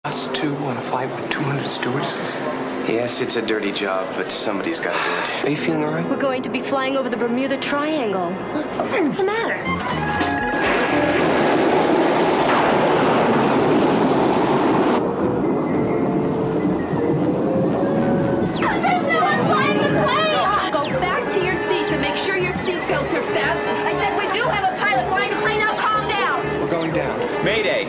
Us two on a flight with 200 stewardesses? Yes, it's a dirty job, but somebody's got to do it. Are you feeling all right? We're going to be flying over the Bermuda Triangle. What's the matter? There's no one flying this way! Go back to your seats and make sure your seatbelts are fast. I said we do have a pilot flying the plane. Now calm down. We're going down. Mayday!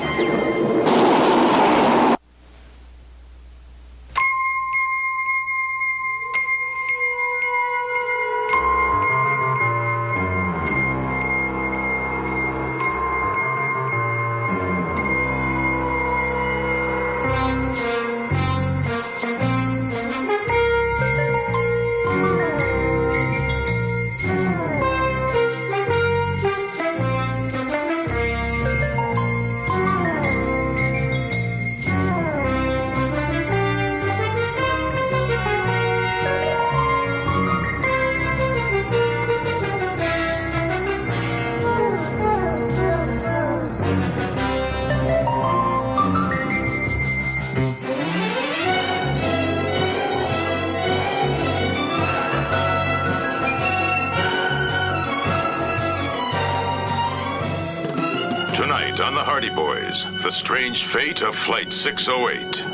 Tonight on the Hardy Boys, the strange fate of Flight 608.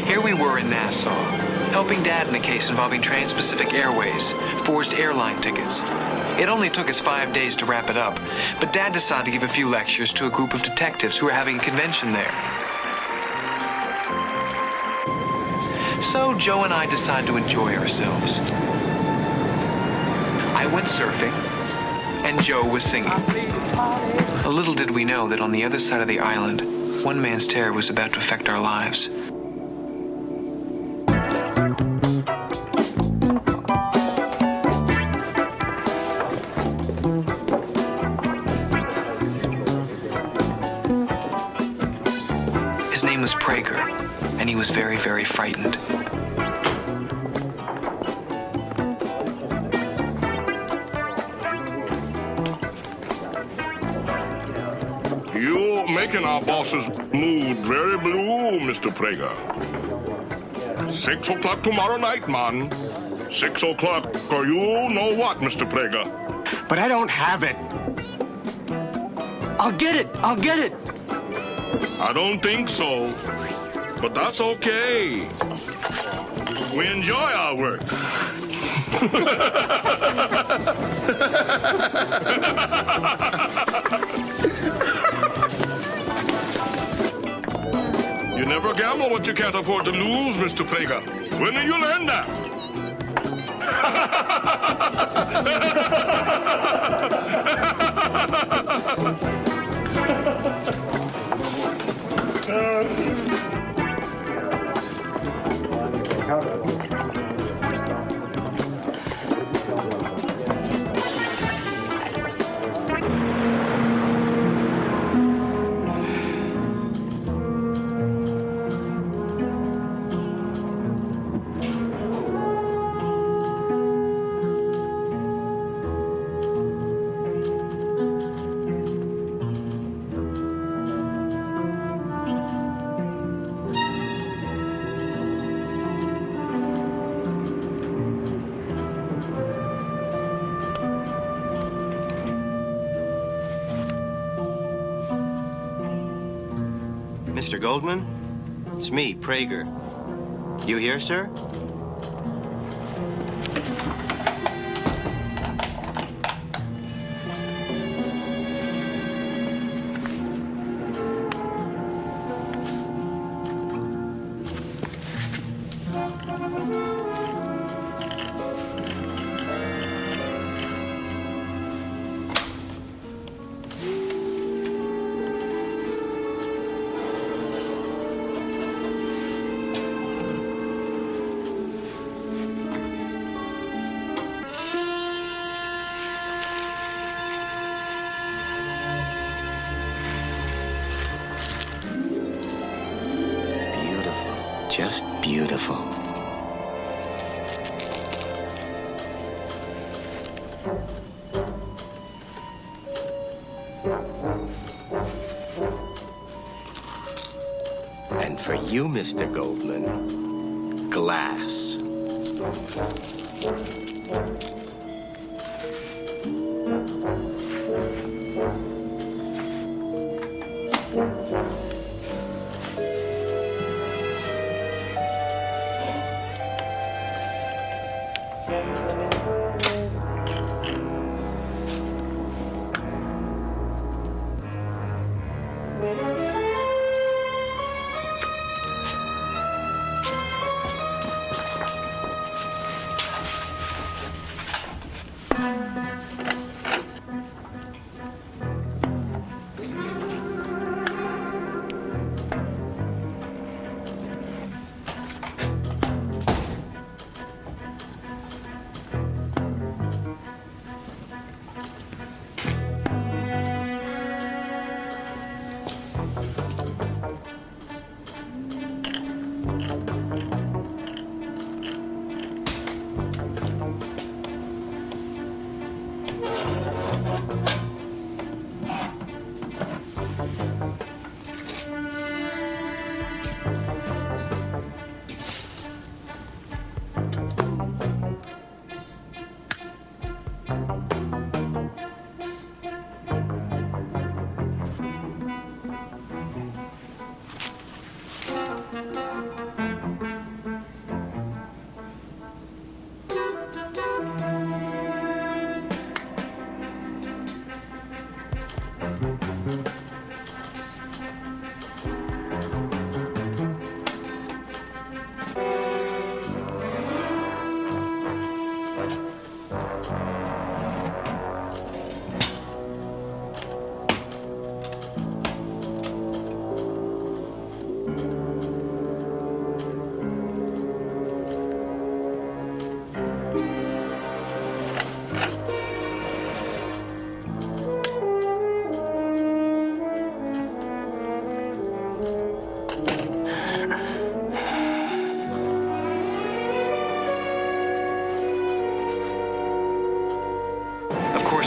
Here we were in Nassau, helping Dad in a case involving Trans-Pacific Airways, forged airline tickets. It only took us 5 days to wrap it up, but Dad decided to give a few lectures to a group of detectives who were having a convention there. So Joe and I decided to enjoy ourselves. I went surfing, and Joe was singing. Little did we know that on the other side of the island, one man's terror was about to affect our lives. His name was Prager, and he was very, very frightened. You're making our boss's mood very blue, Mr. Prager. 6 o'clock tomorrow night, man. 6 o'clock, or you know what, Mr. Prager? But I don't have it. I'll get it. I'll get it. I don't think so. But that's okay. We enjoy our work. You never gamble what you can't afford to lose, Mr. Prager. When did you learn that? Mr. Goldman? It's me, Prager. You here, sir? just beautiful. And for you, Mr. Goldman, glass.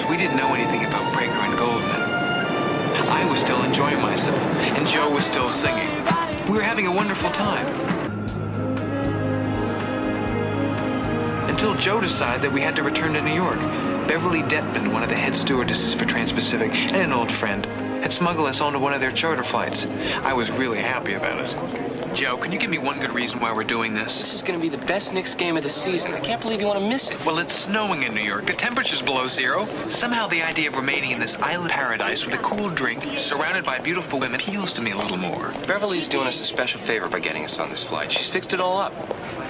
We didn't know anything about Prager and Goldman. I was still enjoying myself, and Joe was still singing. We were having a wonderful time. Until Joe decided that we had to return to New York. Beverly Detman, one of the head stewardesses for Trans-Pacific, and an old friend, had smuggled us onto one of their charter flights. I was really happy about it. Joe, can you give me one good reason why we're doing this? This is going to be the best Knicks game of the season. I can't believe you want to miss it. Well, it's snowing in New York. The temperature's below zero. Somehow the idea of remaining in this island paradise with a cool drink, surrounded by beautiful women, appeals to me a little more. Beverly's doing us a special favor by getting us on this flight. She's fixed it all up.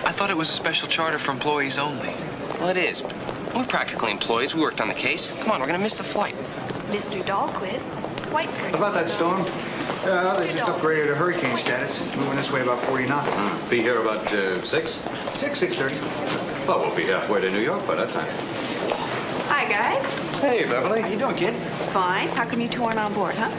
I thought it was a special charter for employees only. Well, it is. We're practically employees. We worked on the case. Come on, we're going to miss the flight. Mr. Dahlquist, white curtain. How about that storm? They just upgraded to hurricane status. Moving this way about 40 knots. Be here about 6? 6:30. Well, we'll be halfway to New York by that time. Hi, guys. Hey, Beverly. How you doing, kid? Fine. How come you two aren't on board, huh?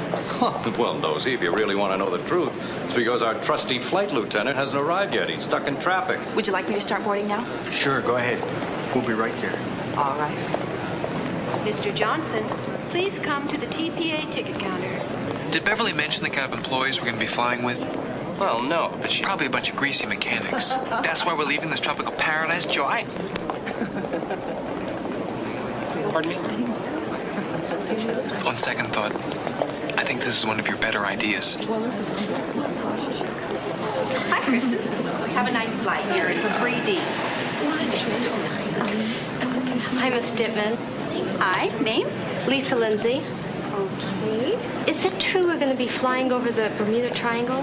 Well, Nosy, if you really want to know the truth, it's because our trusty flight lieutenant hasn't arrived yet. He's stuck in traffic. Would you like me to start boarding now? Sure, go ahead. We'll be right there. All right. Mr. Johnson, please come to the TPA ticket counter. Did Beverly mention the kind of employees we're going to be flying with? Well, no, but she... Probably a bunch of greasy mechanics. That's why we're leaving this tropical paradise, Joe. Pardon me? On second thought, I think this is one of your better ideas. Hi, Kristen. Have a nice flight here. It's a 3D. Hi, Miss Dittman. Hi. Name? Lisa Lindsay. Okay. Is it true we're going to be flying over the Bermuda Triangle?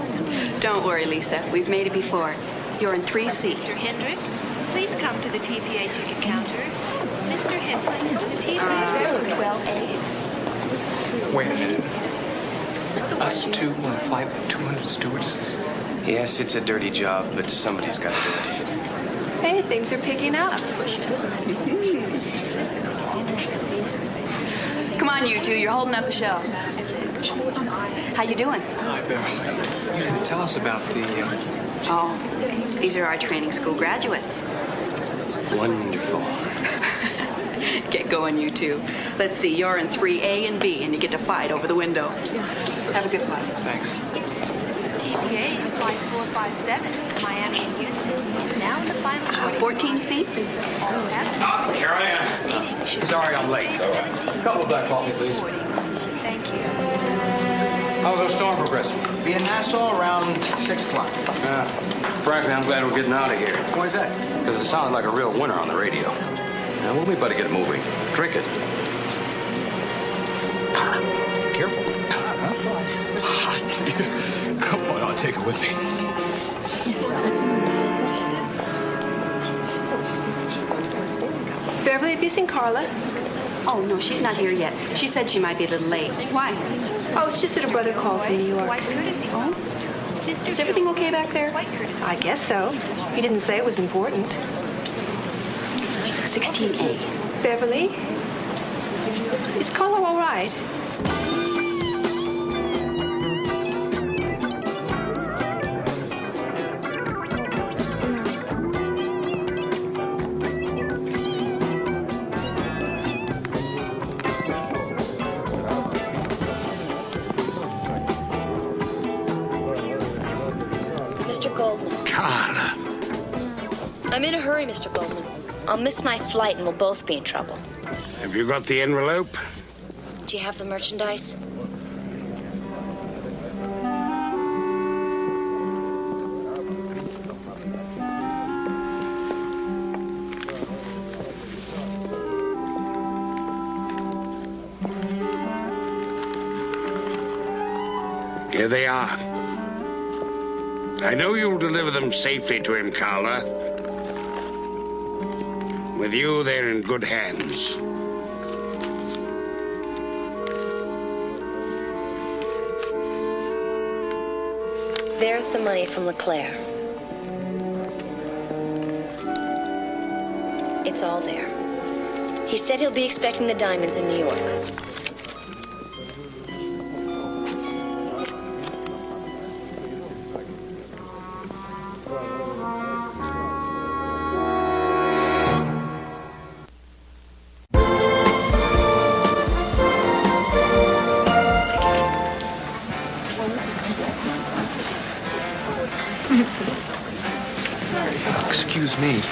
Don't worry, Lisa. We've made it before. You're in 3C. Mr. Hendrick, please come to the TPA ticket counter. Mr. Hendrick, to the TPA. 12A. Wait a minute. Us two on a flight with 200 stewardesses? Yes, it's a dirty job, but somebody's got to do it. Hey, things are picking up. Come on, you two. You're holding up the show. How you doing? Hi, Beverly. You didn't tell us about the Oh, these are our training school graduates. Wonderful. Get going, you two. Let's see, you're in 3A and B, and you get to fight over the window. Have a good flight. Thanks. TPA Flight 457 to Miami and Houston is now in the final 14C? Here I am. Sorry I'm late. A couple of black coffee, please. Thank you. How's our storm progressing? Be in Nassau around 6 o'clock. Frankly, I'm glad we're getting out of here. Why is that? Because it sounded like a real winner on the radio. Now, we better get moving. Drink it. Careful. Come on, I'll take it with me. Beverly, have you seen Carla? Oh, no, she's not here yet. She said she might be a little late. Why? Oh, it's just that her brother called from New York. White courtesy. Oh? Is everything okay back there? White courtesy. I guess so. He didn't say it was important. 16A. Beverly? Is Carla all right? Mr. Goldman. Carla. I'm in a hurry, Mr. Goldman. I'll miss my flight and we'll both be in trouble. Have you got the envelope? Do you have the merchandise? Here they are. I know you'll deliver them safely to him, Carla. With you, they're in good hands. There's the money from LeClaire. It's all there. He said he'll be expecting the diamonds in New York. Excuse me.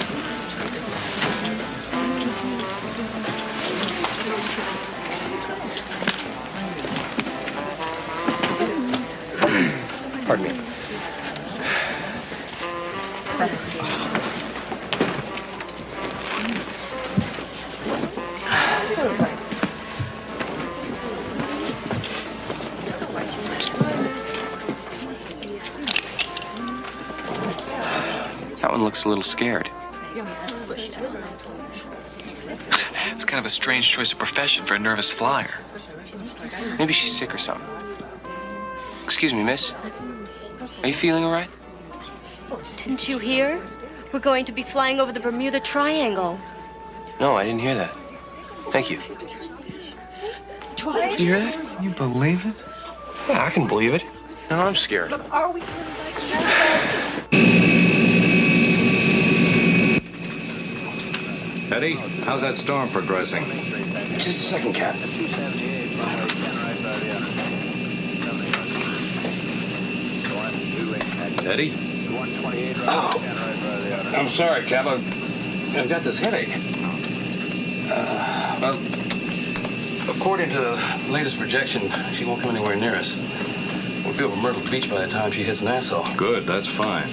Pardon me. That one looks a little scared. It's kind of a strange choice of profession for a nervous flyer. Maybe she's sick or something. Excuse me, miss. Are you feeling all right? Didn't you hear? We're going to be flying over the Bermuda Triangle. No, I didn't hear that. Thank you. Did you hear that? Can you believe it? Yeah, I can believe it. No, I'm scared. Are we? Eddie, how's that storm progressing? Just a second, Cap. Eddie? Oh, I'm sorry, Cap. I've got this headache. Well, according to the latest projection, she won't come anywhere near us. We'll be over Myrtle Beach by the time she hits Nassau. Good, that's fine.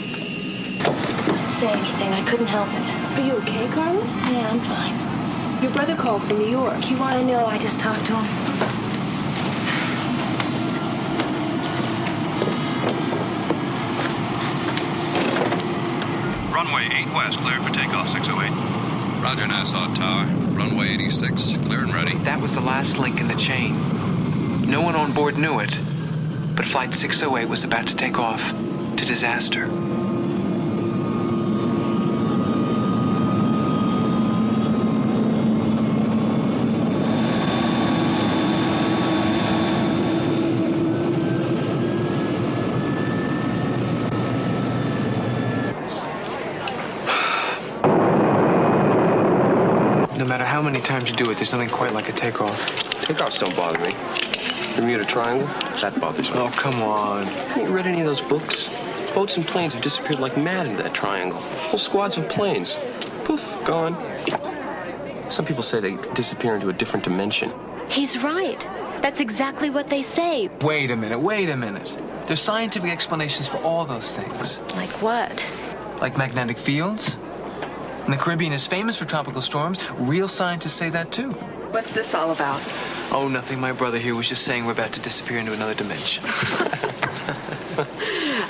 I didn't say anything. I couldn't help it. Are you okay, Carla? Yeah, I'm fine. Your brother called from New York. He wants I know. I just talked to him. Runway 8 west, cleared for takeoff 608. Roger, Nassau Tower. Runway 86, clear and ready. That was the last link in the chain. No one on board knew it, but Flight 608 was about to take off to disaster. how many times you do it, there's nothing quite like a takeoff. Takeoffs don't bother me. Bermuda Triangle, that bothers me. Oh, come on. Haven't you read any of those books? Boats and planes have disappeared like mad into that triangle. Whole squads of planes. Poof, gone. Some people say they disappear into a different dimension. He's right. That's exactly what they say. Wait a minute. There's scientific explanations for all those things. Like what? Like magnetic fields. And the Caribbean is famous for tropical storms. Real scientists say that, too. What's this all about? Oh, nothing. My brother here was just saying we're about to disappear into another dimension.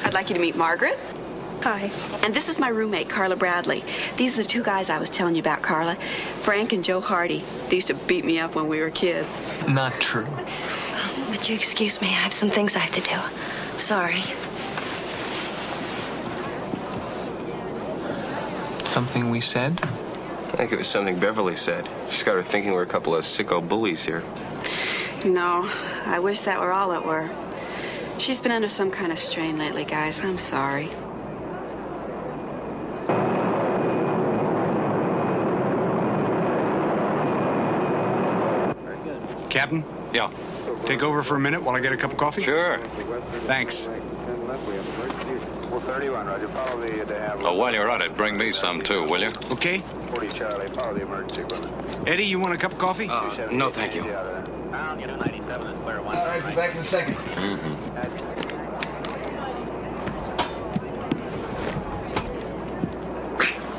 I'd like you to meet Margaret. Hi. And this is my roommate, Carla Bradley. These are the two guys I was telling you about, Carla. Frank and Joe Hardy. They used to beat me up when we were kids. Not true. Would you excuse me? I have some things I have to do. I'm sorry. Something we said? I think it was something Beverly said. She's got her thinking we're a couple of sicko bullies here. No, I wish that were all it were. She's been under some kind of strain lately, guys. I'm sorry. Captain? Yeah. Take over for a minute while I get a cup of coffee? Sure. Thanks. Oh, while you're at it, bring me some too, will you? Okay. Eddie, you want a cup of coffee? No, thank you. All right, be back in a second.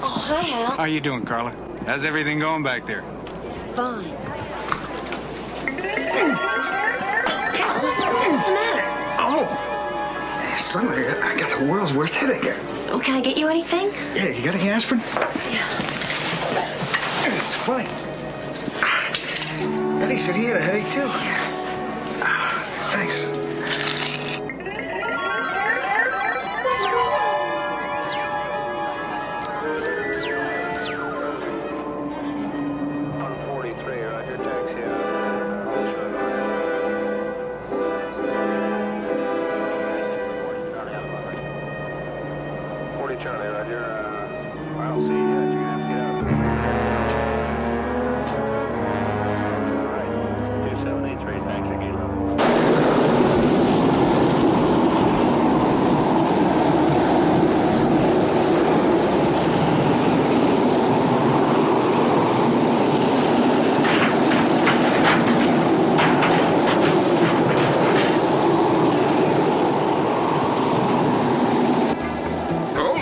Oh, hi, Hal. How you doing, Carla? How's everything going back there? Fine. Hal, what's the matter? Oh! Suddenly, I got the world's worst headache here. Oh, can I get you anything? Yeah, you got any aspirin? Yeah. It's funny. Eddie said he had a headache, too. Thanks.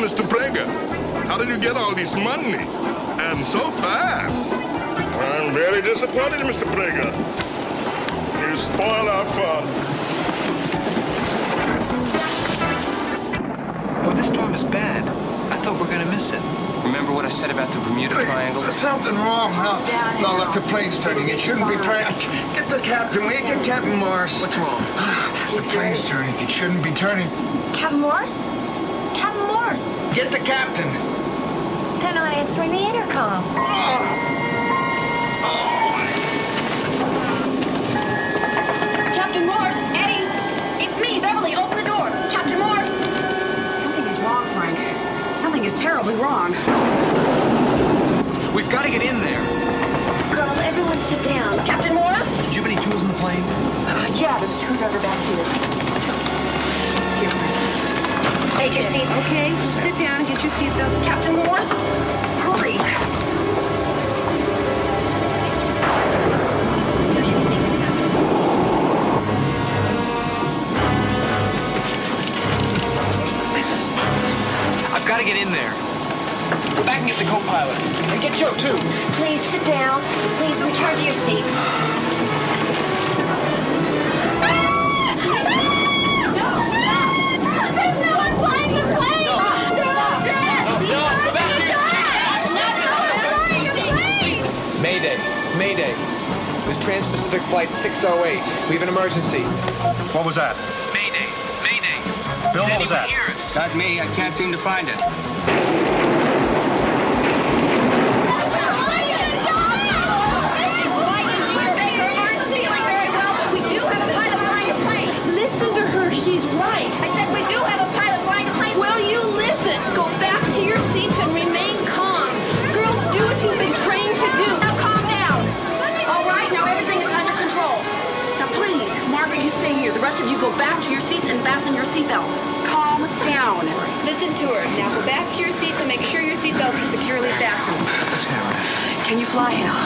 Mr. Prager, how did you get all this money? And so fast? I'm very disappointed, Mr. Prager. You spoiled our fun. Boy, this storm is bad. I thought we were going to miss it. Remember what I said about the Bermuda Triangle? There's something wrong, Hal. No, look, the plane's turning. It shouldn't be turning. Get the captain. Will you get Captain Morris? What's wrong? The plane's turning. It shouldn't be turning. Captain Morris? Captain Morris! Get the captain. They're not answering the intercom. Captain Morse, Eddie, it's me, Beverly. Open the door. Captain Morse. Something is wrong, Frank. Something is terribly wrong. We've got to get in there. Girls, everyone sit down. Captain Morse? Did you have any tools in the plane? Yeah, the screwdriver back here. Take your seats. Okay, sit down, get your seatbelt. Captain Morse, hurry. I've got to get in there. Go back and get the co-pilot. And get Joe, too. Please sit down. Please return to your seats. Mayday. It was Trans-Pacific Flight 608. We have an emergency. What was that? Mayday. Bill, what was that? Hear us. Not me. I can't seem to find it. Listen to her, she's right. I said we do have a pilot flying a plane. Will you listen? Go back to your seats and remain calm. Girls, do what you've been trained to do. Now calm down. rest of you go back to your seats and fasten your seatbelts. Calm down. Listen to her. Now go back to your seats and make sure your seatbelts are securely fastened. What's happening? Can you fly, Hal?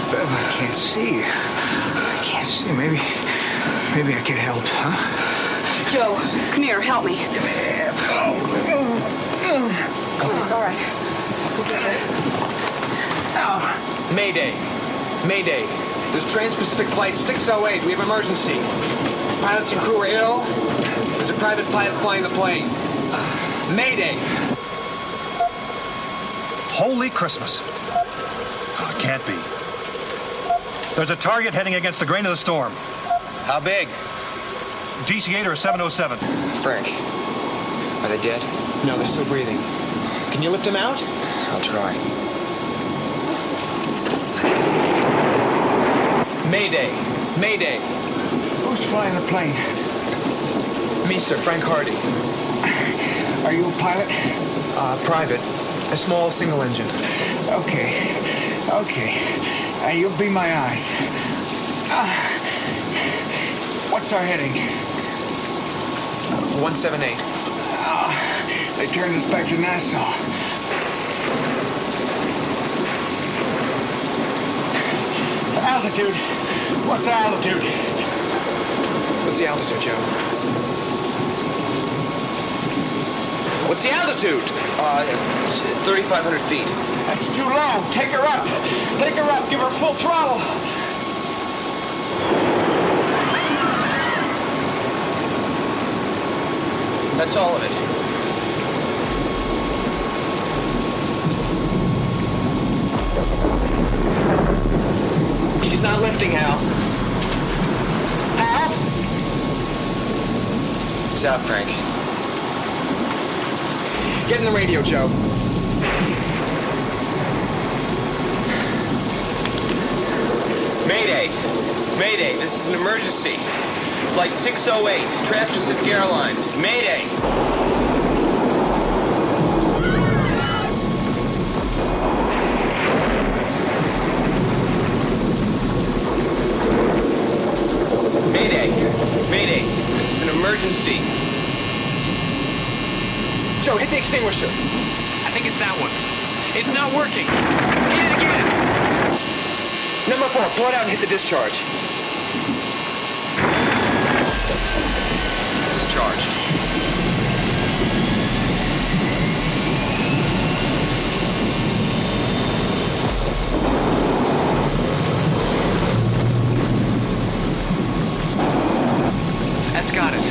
Bev, I can't see. I can't see. Maybe I can help, huh? Joe, come here. Help me. Come here. It's all right. We'll get you. Mayday. Mayday. There's Trans-Pacific Flight 608. We have emergency. Pilots and crew are ill. There's a private pilot flying the plane. Mayday. Holy Christmas. Oh, it can't be. There's a target heading against the grain of the storm. How big? DC-8 or 707. Frank. Are they dead? No, they're still breathing. Can you lift them out? I'll try. Mayday. Mayday. Who's flying the plane? Me, sir. Frank Hardy. Are you a pilot? Private. A small single engine. Okay. You'll be my eyes. What's our heading? 178. They turned us back to Nassau. Altitude. What's the altitude? What's the altitude, Joe? What's the altitude? 3,500 feet. That's too low. Take her up. Take her up. Give her full throttle. That's all of it. She's not lifting, Hal. Hal? It's out, Frank. Get in the radio, Joe. Mayday. Mayday, this is an emergency. Flight 608, Trans-Pacific Airlines. Mayday. Mayday. Mayday, this is an emergency. Joe, hit the extinguisher. I think it's that one. It's not working. Hit it again. Number 4, pull it out and hit the discharge. Discharged. That's got it.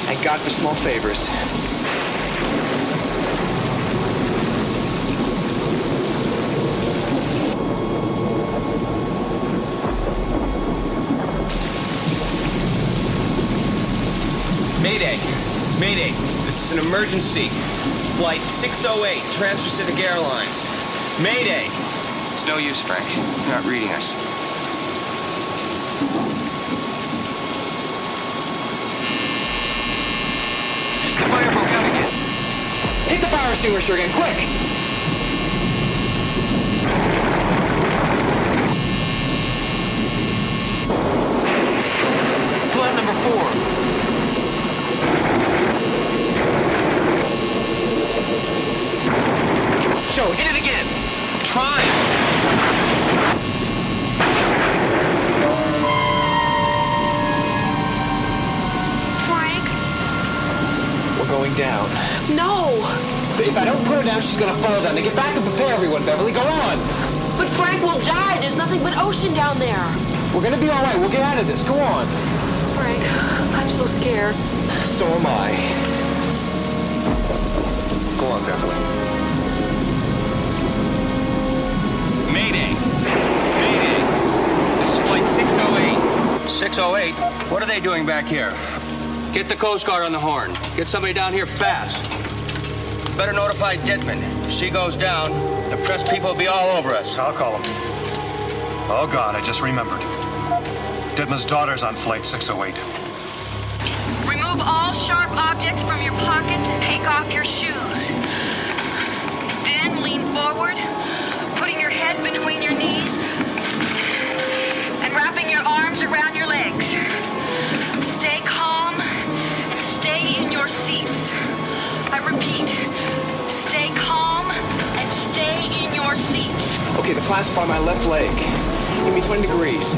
Thank God for small favors. Mayday. Mayday. This is an emergency. Flight 608, Trans-Pacific Airlines. Mayday. It's no use, Frank. You're not reading us. The fire broke out again. Hit the fire extinguisher again, quick! Pull out number 4. Joe, hit it again. Try. Frank? We're going down. No. If I don't put her down, she's gonna fall down. Now get back and prepare everyone, Beverly. Go on. But Frank will die. There's nothing but ocean down there. We're gonna be all right. We'll get out of this. Go on. Frank, I'm so scared. So am I. Go on, Beverly. Mayday. Mayday. This is flight 608. 608? What are they doing back here? Get the Coast Guard on the horn. Get somebody down here fast. Better notify Dittman. If she goes down, the press people will be all over us. I'll call him. Oh, God, I just remembered. Dittman's daughter's on flight 608. Remove all sharp objects from your pockets and take off your shoes. Then lean forward, putting your head between your knees and wrapping your arms around your legs. Okay, the flaps by my left leg. Give me 20 degrees.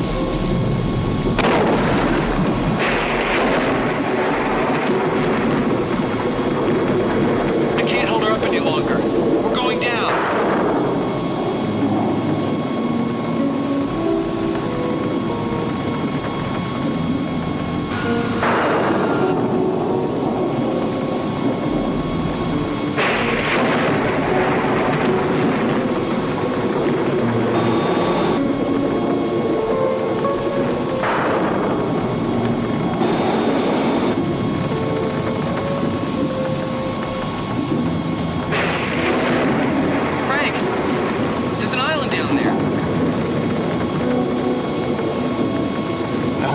I can't hold her up any longer. We're going down.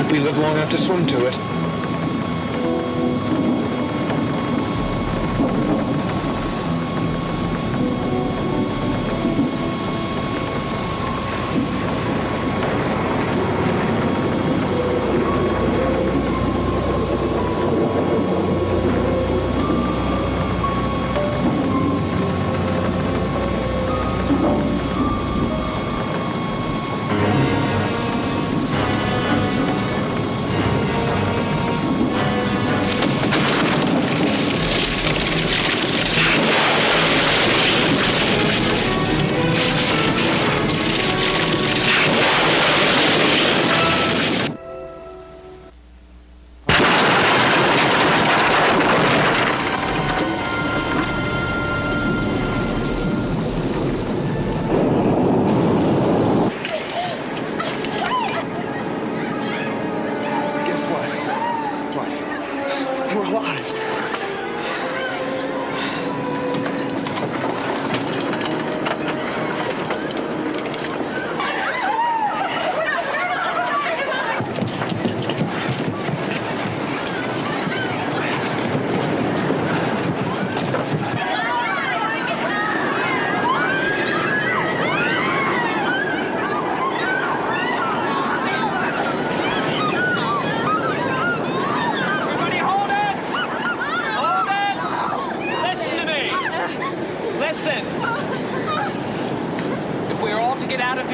We live long enough to swim to it.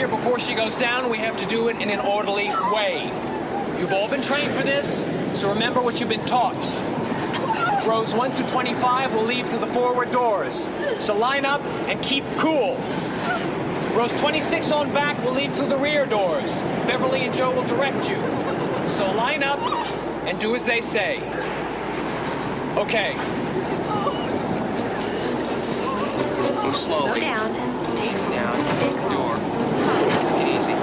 Before she goes down, we have to do it in an orderly way. You've all been trained for this, so remember what you've been taught. Rows 1 through 25 will leave through the forward doors, so line up and keep cool. Rows 26 on back will leave through the rear doors. Beverly and Joe will direct you. So line up and do as they say. Okay. Move slowly. Slow down and stay Easy calm. down. Stay calm. Door. Easy.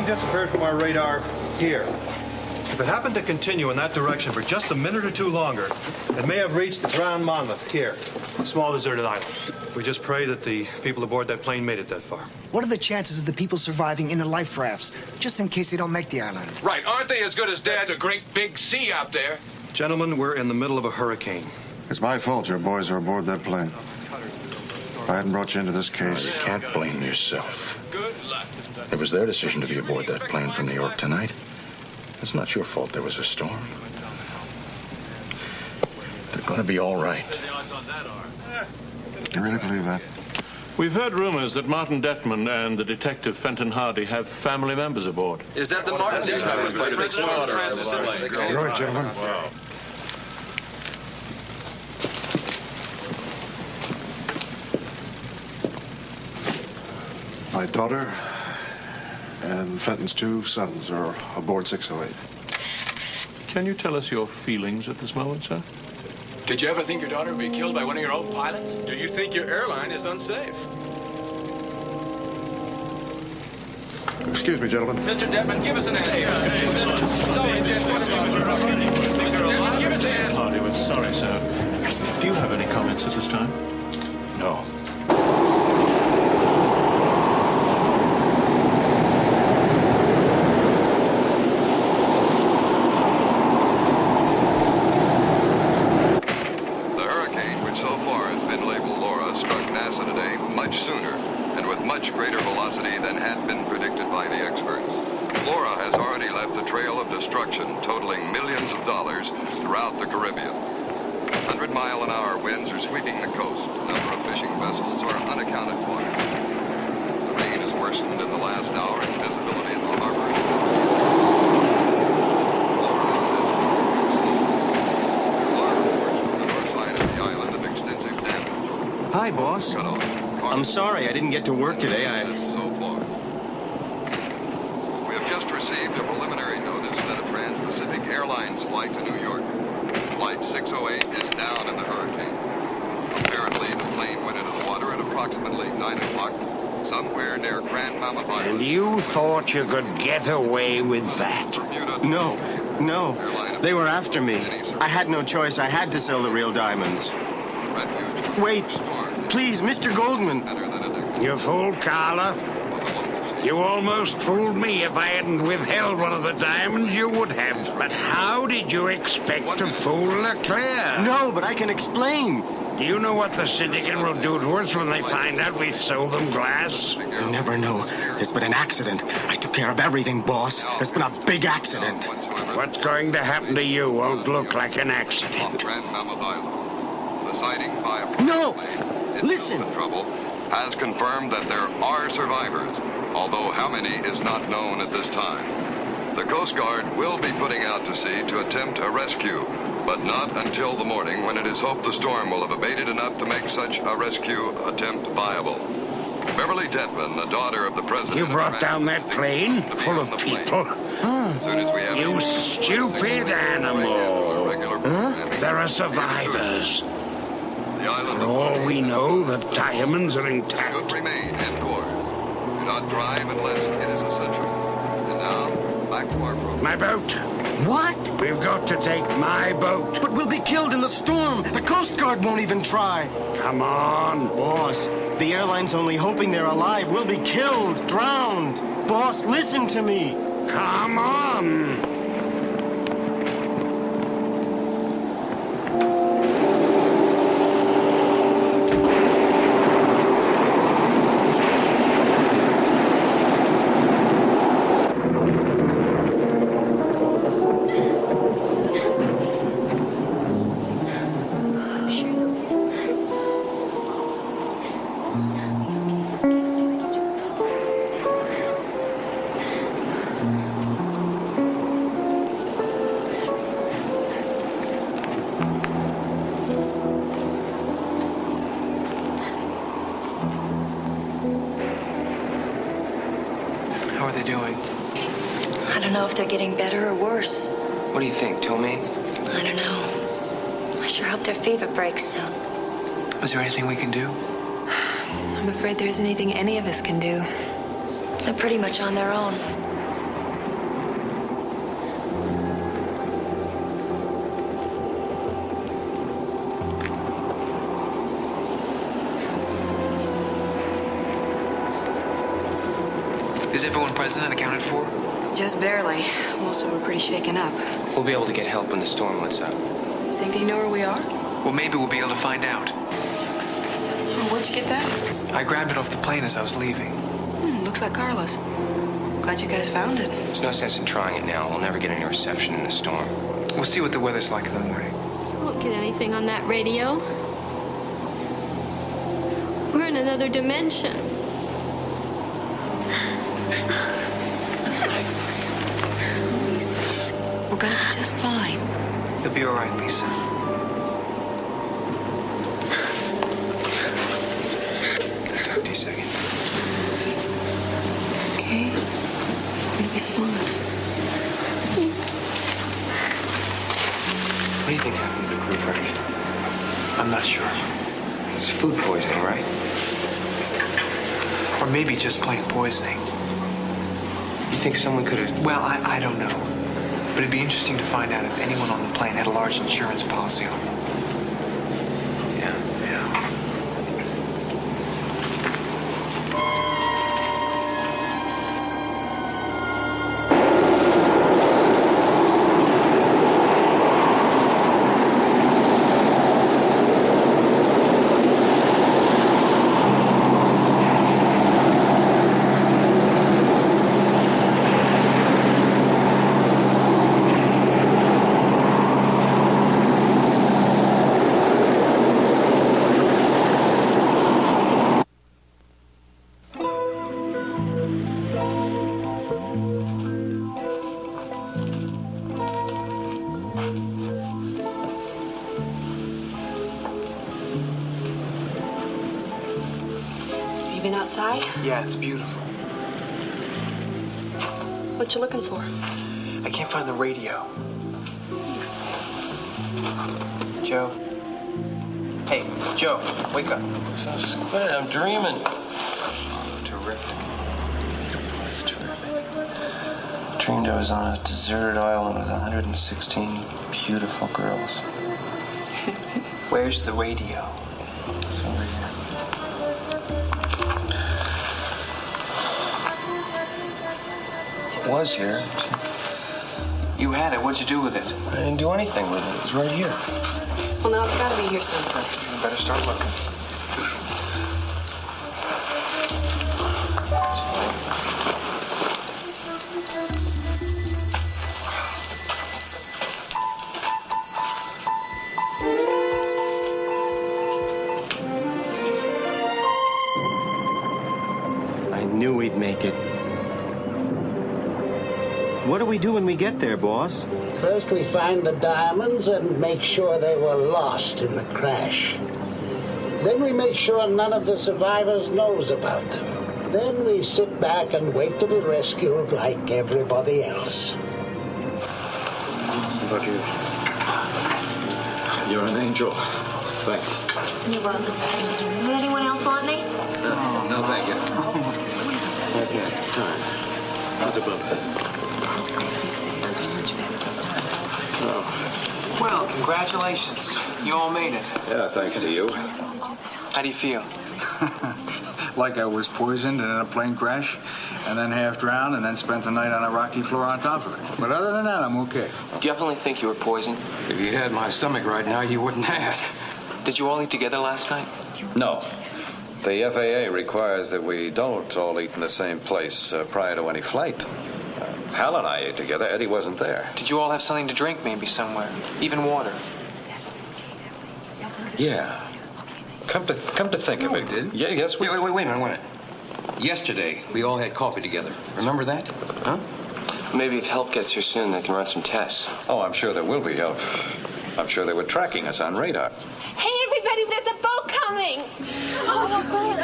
Disappeared from our radar here. If it happened to continue in that direction for just a minute or two longer, it may have reached the Drowned Monmouth here, a small deserted island. We just pray that the people aboard that plane made it that far. What are the chances of the people surviving in the life rafts, just in case they don't make the island? Right, aren't they as good as Dad's a great big sea out there? Gentlemen, we're in the middle of a hurricane. It's my fault your boys are aboard that plane. If I hadn't brought you into this case... You can't blame yourself. It was their decision to be aboard that plane from New York tonight. It's not your fault there was a storm. They're going to be all right. You really believe that? We've heard rumors that Martin Detman and the detective Fenton Hardy have family members aboard. Is that the Martin Detman who's played a big part of transpacific? You're right, gentlemen. Wow. My daughter and Fenton's 2 sons are aboard 608. Can you tell us your feelings at this moment, sir? Did you ever think your daughter would be killed by one of your own pilots? Do you think your airline is unsafe? Excuse me, gentlemen. Mr. Detman, give us an answer. Sorry, Mr. Detman, give us an answer. Hardy, we're sorry, sir. Do you have any comments at this time? No. totaling millions of dollars throughout the Caribbean. 100-mile-an-hour winds are sweeping the coast. A number of fishing vessels are unaccounted for. The rain has worsened in the last hour, and visibility in the harbor is Laura is said to be moving slowly. There are reports from the north side of the island of extensive damage. Hi, boss. I'm sorry I didn't get to work today. So far. We have just received a preliminary notice that a Trans-Pacific Airlines flight to New York, Flight 608, is down in the hurricane. Apparently, the plane went into the water at approximately 9 o'clock, somewhere near Grand Mammoth Island. And you thought you could get away with that? No. They were after me. I had no choice. I had to sell the real diamonds. Wait. Please, Mr. Goldman. You fool, Carla. You almost fooled me. If I hadn't withheld one of the diamonds, you would have. But how did you expect to fool Leclerc? No, but I can explain. Do you know what the syndicate will do to us when they find out we've sold them glass? You'll never know. There's been an accident. I took care of everything, boss. There's been a big accident. What's going to happen to you won't look like an accident. Grand Mammoth Island. The sighting by a No! Listen! Trouble has confirmed that there are survivors, although how many is not known at this time. The Coast Guard will be putting out to sea to attempt a rescue, but not until the morning, when it is hoped the storm will have abated enough to make such a rescue attempt viable. Beverly Detman, the daughter of the president... You brought down that plane full of people? As soon as we have... You stupid animal! There are survivors. For all we know, the diamonds are intact. Should remain indoors. Do not drive unless it is essential. And now, back to our program. My boat. What? We've got to take my boat. But we'll be killed in the storm. The Coast Guard won't even try. Come on. Boss, the airline's only hoping they're alive. We'll be killed, drowned. Boss, listen to me. Come on. How are they doing? I don't know if they're getting better or worse. What do you think? Tell me. I don't know. I sure hope their fever breaks soon. Is there anything we can do? I'm afraid there isn't anything any of us can do. They're pretty much on their own. Is everyone present and accounted for? Just barely. Most of them are pretty shaken up. We'll be able to get help when the storm lets up. Think they know where we are? Well, maybe we'll be able to find out. Where'd you get that? I grabbed it off the plane as I was leaving. Looks like Carla's. Glad you guys found it. There's no sense in trying it now. We'll never get any reception in the storm. We'll see what the weather's like in the morning. You won't get anything on that radio. We're in another dimension. Lisa, we're gonna be just fine. You'll be all right, Lisa. Can I talk to you a second? Okay? It'll be fine. What do you think happened to the crew, Frank? I'm not sure. It's food poisoning, right? Or maybe just plain poisoning. You think someone could have... Well, I don't know. But it'd be interesting to find out if anyone on the plane had a large insurance policy on them. Yeah. Been outside? Yeah, it's beautiful. What you looking for? I can't find the radio. Joe? Hey, Joe, wake up. So squid, I'm dreaming. Terrific. It's terrific. Dreamed I was on a deserted island with 116 beautiful girls. Where's the radio? It's over here. It was here. You had it. What'd you do with it? I didn't do anything with it. It was right here. Well, now it's gotta be here someplace. You better start looking. It's fine. I knew we'd make it. What do we do when we get there, boss? First, we find the diamonds and make sure they were lost in the crash. Then we make sure none of the survivors knows about them. Then we sit back and wait to be rescued like everybody else. How about you? You're an angel. Thanks. You're welcome. Does anyone else want any? No, thank you. Okay, time. How's the bump? Oh. Well, congratulations. You all made it. Yeah, thanks to you. How do you feel? Like I was poisoned and in a plane crash, and then half drowned, and then spent the night on a rocky floor on top of it. But other than that, I'm okay. Definitely think you were poisoned. If you had my stomach right now, you wouldn't ask. Did you all eat together last night? No. The FAA requires that we don't all eat in the same place prior to any flight. Hal and I ate together. Eddie wasn't there. Did you all have something to drink maybe somewhere? Even water? Yeah. Come to think of it. We did. Yeah, yes, we... Wait a minute. Yesterday, we all had coffee together. Remember that? Huh? Maybe if help gets here soon, they can run some tests. Oh, I'm sure there will be help. I'm sure they were tracking us on radar. Hey, everybody, there's a boat coming. Oh, a boat.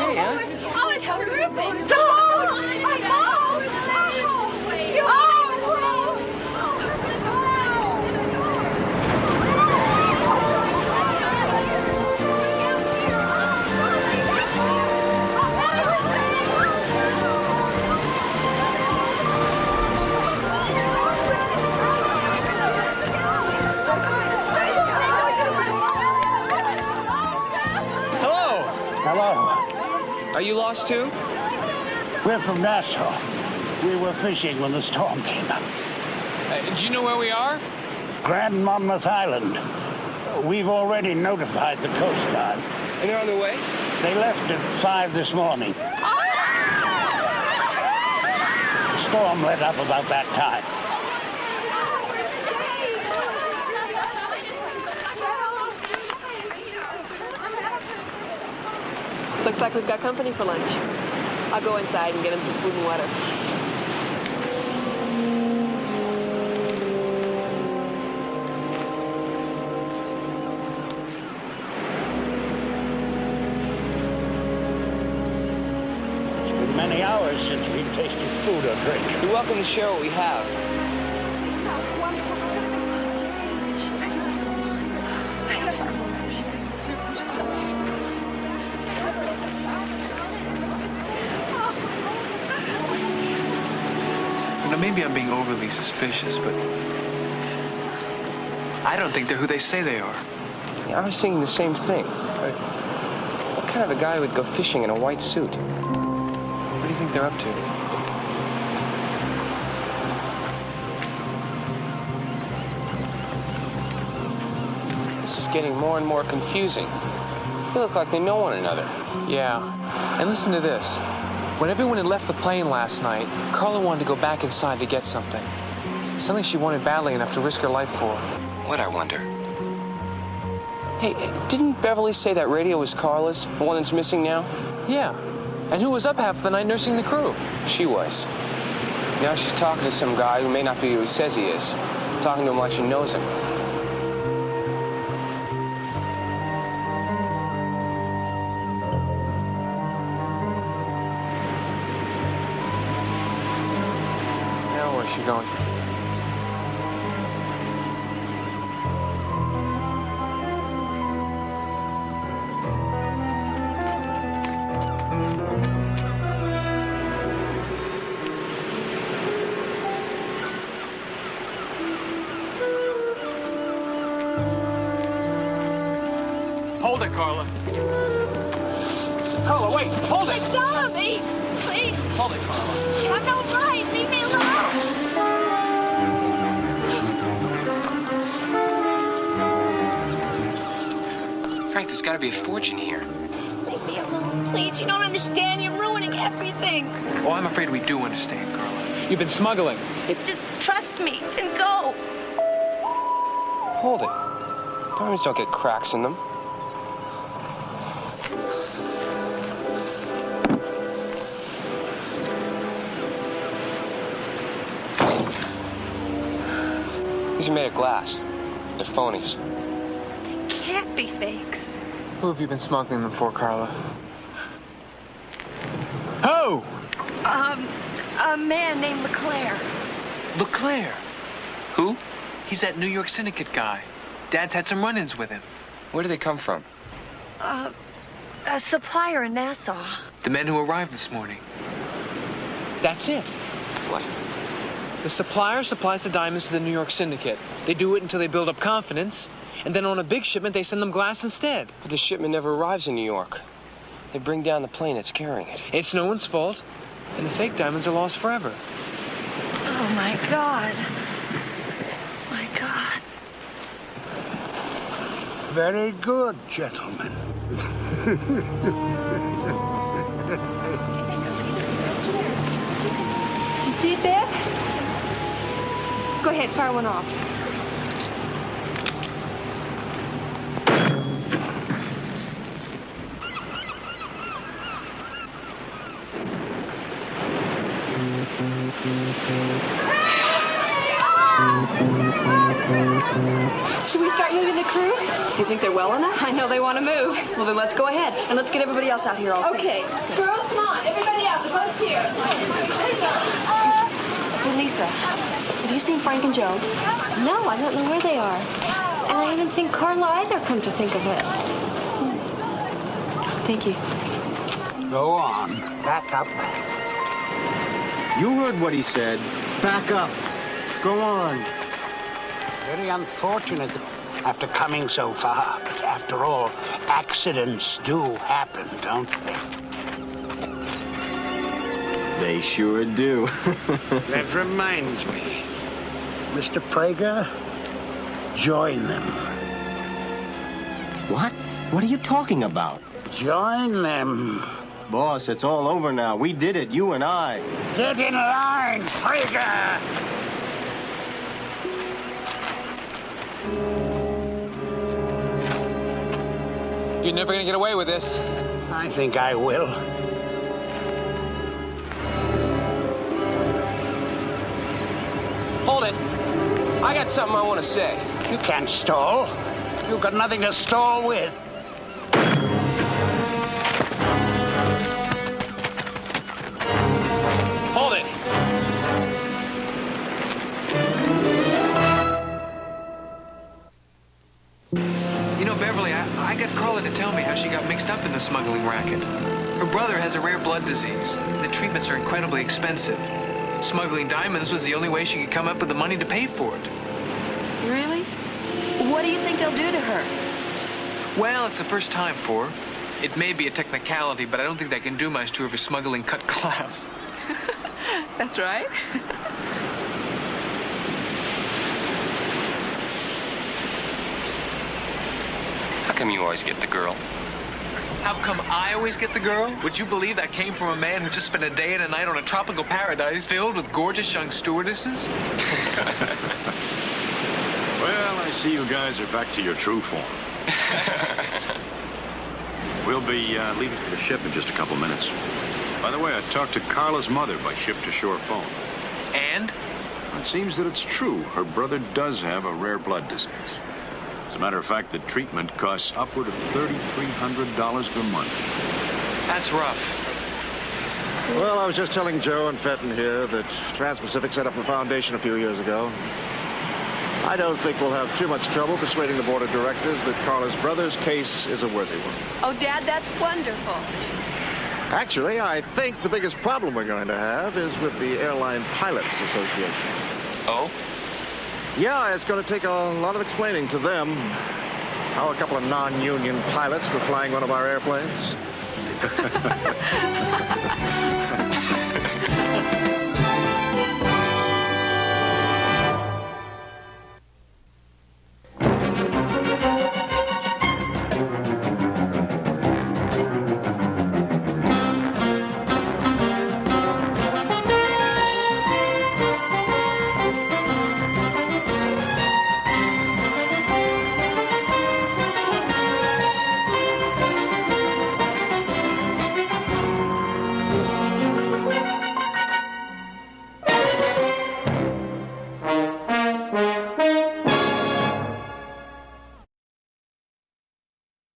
Hey, huh? Oh, it's terrific. Don't! My boat! Are you lost too? We're from Nassau. We were fishing when the storm came up. Do you know where we are? Grand Monmouth Island. We've already notified the Coast Guard. And they're on their way? They left at 5 this morning. The storm let up about that time. Looks like we've got company for lunch. I'll go inside and get him some food and water. It's been many hours since we've tasted food or drink. You're welcome to share what we have. Maybe I'm being overly suspicious, but I don't think they're who they say they are. Yeah, I was thinking the same thing. But what kind of a guy would go fishing in a white suit? What do you think they're up to? This is getting more and more confusing. They look like they know one another. Yeah. And listen to this. When everyone had left the plane last night, Carla wanted to go back inside to get something. Something she wanted badly enough to risk her life for. What, I wonder? Hey, didn't Beverly say that radio was Carla's, the one that's missing now? Yeah. And who was up half the night nursing the crew? She was. Now she's talking to some guy who may not be who he says he is. Talking to him like she knows him. Where's she going? Hold it, Carla. Carla, wait! Hold it! Let go of me! Please! Hold it, Carla. I'm no right! Leave me alone! Frank, there's got to be a fortune here. Leave me alone, please. You don't understand. You're ruining everything. Oh, I'm afraid we do understand, Carla. You've been smuggling. Just trust me and go. Hold it. Diamonds don't get cracks in them. These are made of glass. They're phonies. Can't be fakes. Who have you been smuggling them for, Carla? Who? A man named LeClaire. LeClaire? Who? He's that New York syndicate guy. Dad's had some run-ins with him. Where do they come from? A supplier in Nassau. The men who arrived this morning. That's it. What? The supplier supplies the diamonds to the New York syndicate. They do it until they build up confidence, and then on a big shipment, they send them glass instead. But the shipment never arrives in New York. They bring down the plane that's carrying it. It's no one's fault, and the fake diamonds are lost forever. Oh, my God. My God. Very good, gentlemen. Did you see it there? Go ahead, fire one off. Should we start moving the crew? Do you think they're well enough? I know they want to move. Well, then let's go ahead. And let's get everybody else out here all Okay. Girls, come on. Everybody out. The boat's here. Hey, Lisa, have you seen Frank and Joe? No, I don't know where they are. And I haven't seen Carla either, come to think of it. Thank you. Go on. Back up. You heard what he said. Back up. Go on. Very unfortunate after coming so far. But after all, accidents do happen, don't they? They sure do. That reminds me. Mr. Prager, join them. What? What are you talking about? Join them. Boss, it's all over now. We did it, you and I. Get in line, Prager! You're never gonna get away with this. I think I will. Hold it. I got something I want to say. You can't stall. You've got nothing to stall with. Hold it. You know, Beverly, I got Carla to tell me how she got mixed up in the smuggling racket. Her brother has a rare blood disease. The treatments are incredibly expensive. Smuggling diamonds was the only way she could come up with the money to pay for it. Really? What do you think they'll do to her? Well, it's the first time for her. It may be a technicality, but I don't think that can do much to her for smuggling cut glass. That's right. How come you always get the girl? How come I always get the girl? Would you believe that came from a man who just spent a day and a night on a tropical paradise filled with gorgeous young stewardesses? Well, I see you guys are back to your true form. We'll be leaving for the ship in just a couple minutes. By the way, I talked to Carla's mother by ship-to-shore phone. And? It seems that it's true. Her brother does have a rare blood disease. As a matter of fact, the treatment costs upward of $3,300 per month. That's rough. Well, I was just telling Joe and Fenton here that Trans-Pacific set up a foundation a few years ago. I don't think we'll have too much trouble persuading the board of directors that Carla's brother's case is a worthy one. Oh, Dad, that's wonderful. Actually, I think the biggest problem we're going to have is with the Airline Pilots Association. Oh? Yeah, it's going to take a lot of explaining to them how a couple of non-union pilots were flying one of our airplanes.